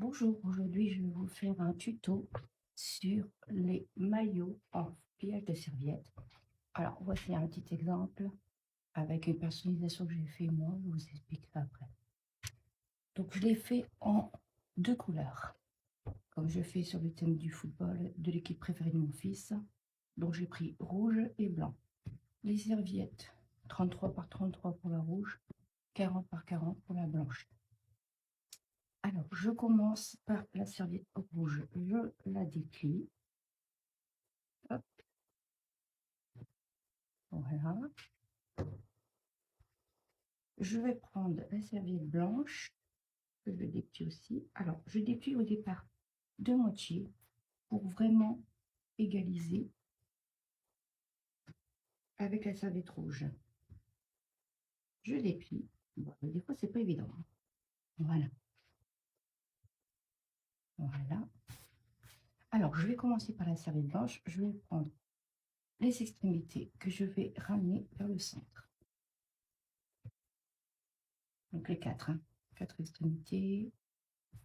Bonjour, aujourd'hui je vais vous faire un tuto sur les maillots en pliage de serviette. Alors voici un petit exemple avec une personnalisation que j'ai fait moi, je vous expliquerai après. Donc je l'ai fait en deux couleurs, comme je fais sur le thème du football de l'équipe préférée de mon fils. Donc j'ai pris rouge et blanc. Les serviettes 33 par 33 pour la rouge, 40 par 40 pour la blanche. Alors, je commence par la serviette rouge. Je la déplie. Hop, voilà. Je vais prendre la serviette blanche, que je déplie aussi. Alors, je déplie au départ de moitié pour vraiment égaliser avec la serviette rouge. Je déplie. Bon, des fois, c'est pas évident, hein. Voilà. Voilà. Alors, je vais commencer par la serviette blanche. Je vais prendre les extrémités que je vais ramener vers le centre. Donc, les quatre, hein. Quatre extrémités.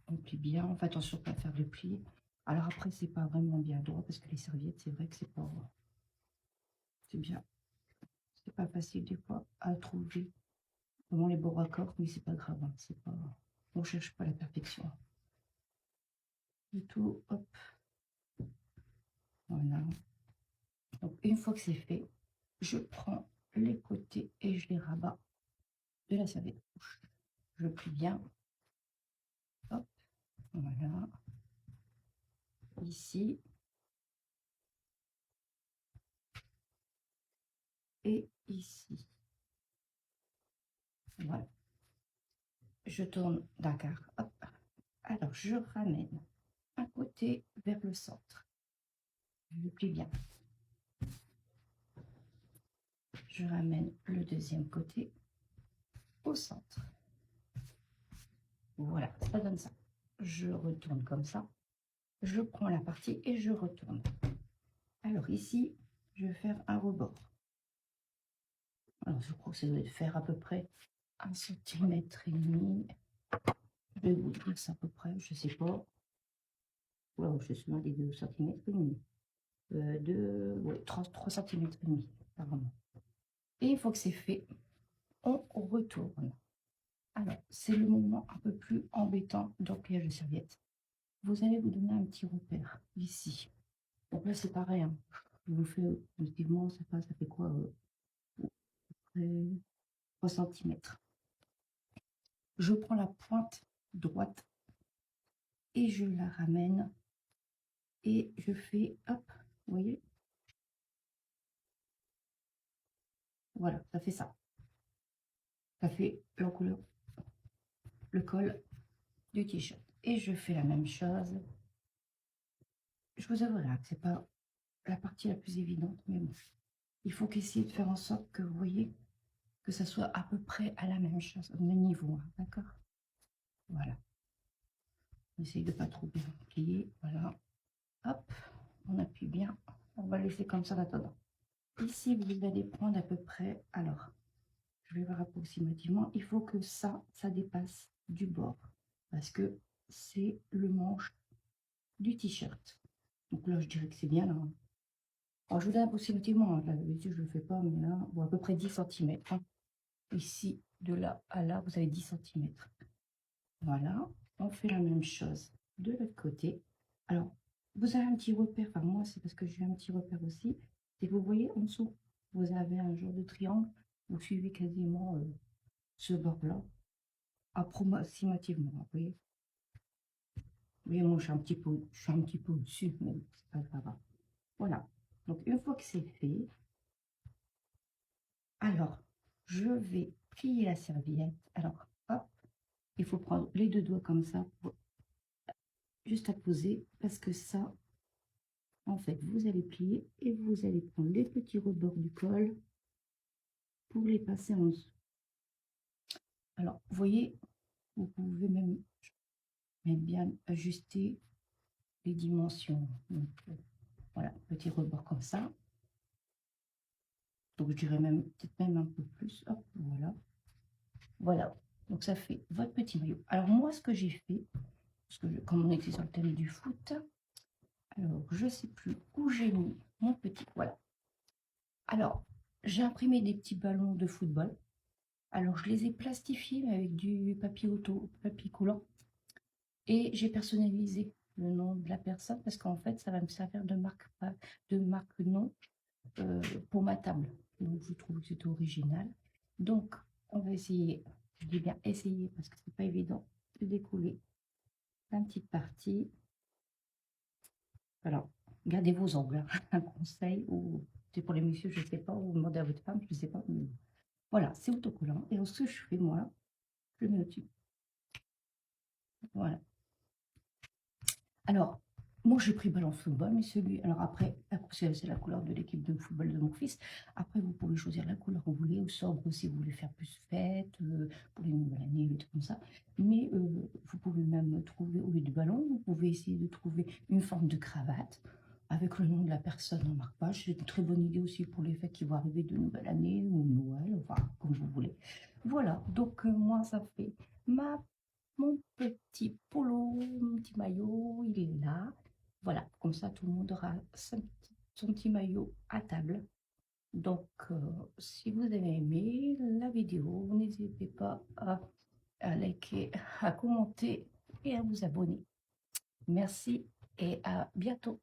On plie bien. On fait attention à ne pas faire de plis. Alors après, c'est pas vraiment bien droit parce que les serviettes, c'est vrai que c'est pas... C'est bien. C'est pas facile des fois à trouver vraiment les bons raccords, mais c'est pas grave, hein. C'est pas... On cherche pas la perfection. Du tout, hop. Voilà. Donc une fois que c'est fait, je prends les côtés et je les rabats de la serviette rouge. Je plie bien. Hop. Voilà. Ici. Et ici. Voilà. Je tourne d'un quart. Hop. Alors, je ramène un côté vers le centre. Je plie bien. Je ramène le deuxième côté au centre. Voilà, ça donne ça. Je retourne comme ça. Je prends la partie et je retourne. Alors ici, je vais faire un rebord. Alors je crois que ça doit faire à peu près 1,5 cm. Je vais vous dire ça à peu près, je sais pas. Wow, je suis dans les 2,5 cm. Ouais, 3,5 cm, apparemment. Et une fois que c'est fait, on retourne. Alors, c'est le moment un peu plus embêtant dans le pliage de serviette. Vous allez vous donner un petit repère ici. Donc là, c'est pareil, hein. Je vous fais positivement, ça fait quoi 3 cm. Je prends la pointe droite et je la ramène et je fais, hop, vous voyez? Voilà, ça fait ça. Ça fait l'encouleur, le col du t-shirt. Et je fais la même chose. Je vous avouerai que c'est pas la partie la plus évidente, mais bon. Il faut qu'essayer de faire en sorte que vous voyez que ça soit à peu près à la même chose, au même niveau, hein, d'accord? Voilà. On essaye de pas trop bien plier, voilà. Hop, on appuie bien. On va laisser comme ça en attendant. Ici, vous allez prendre à peu près, alors, je vais voir approximativement, il faut que ça dépasse du bord, parce que c'est le manche du t-shirt. Donc là, je dirais que c'est bien là, hein. Alors, je vous donne approximativement, hein, d'habitude je ne le fais pas, mais là, bon, à peu près 10 cm. Hein. Ici, de là à là, vous avez 10 cm. Voilà, on fait la même chose de l'autre côté. Alors, vous avez un petit repère, enfin moi c'est parce que j'ai un petit repère aussi, et vous voyez en dessous, vous avez un genre de triangle, vous suivez quasiment ce bord-là, approximativement, vous voyez. Vous voyez, moi je suis un petit peu au-dessus, mais c'est pas grave. Voilà, donc une fois que c'est fait, alors, je vais plier la serviette. Alors, hop, il faut prendre les deux doigts comme ça, juste à poser, parce que ça, en fait, vous allez plier et vous allez prendre les petits rebords du col pour les passer en dessous. Alors, vous voyez, vous pouvez même bien ajuster les dimensions. Donc, voilà, petit rebord comme ça. Donc, je dirais même, peut-être même un peu plus. Hop, voilà. Voilà. Donc, ça fait votre petit maillot. Alors, moi, ce que j'ai fait, parce que comme on était sur le thème du foot, alors je ne sais plus où j'ai mis mon petit, voilà. Alors, j'ai imprimé des petits ballons de football. Alors, je les ai plastifiés mais avec du papier auto, papier collant. Et j'ai personnalisé le nom de la personne parce qu'en fait, ça va me servir de marque nom pour ma table. Donc, je trouve que c'est original. Donc, on va essayer, je dis bien essayer parce que c'est pas évident de découler la petite partie. Alors, gardez vos ongles, hein. Un conseil, ou c'est pour les messieurs, je ne sais pas, ou demandez à votre femme, je ne sais pas. Mais voilà, c'est autocollant. Et ce que je fais, moi, je le mets au-dessus. Voilà. Alors, moi, j'ai pris ballon football, mais celui. Alors, après, c'est la couleur de l'équipe de football de mon fils. Après, vous pouvez choisir la couleur que vous voulez, ou sobre si vous voulez faire plus fête, pour les nouvelles années, des trucs comme ça. Mais vous pouvez même trouver, au lieu du ballon, vous pouvez essayer de trouver une forme de cravate avec le nom de la personne en marque-page. C'est une très bonne idée aussi pour les fêtes qui vont arriver de nouvelle année ou Noël, enfin, comme vous voulez. Voilà, donc moi, ça fait mon petit polo, mon petit maillot, il est là. Voilà, comme ça tout le monde aura son petit maillot à table. Donc, si vous avez aimé la vidéo, n'hésitez pas à liker, à commenter et à vous abonner. Merci et à bientôt.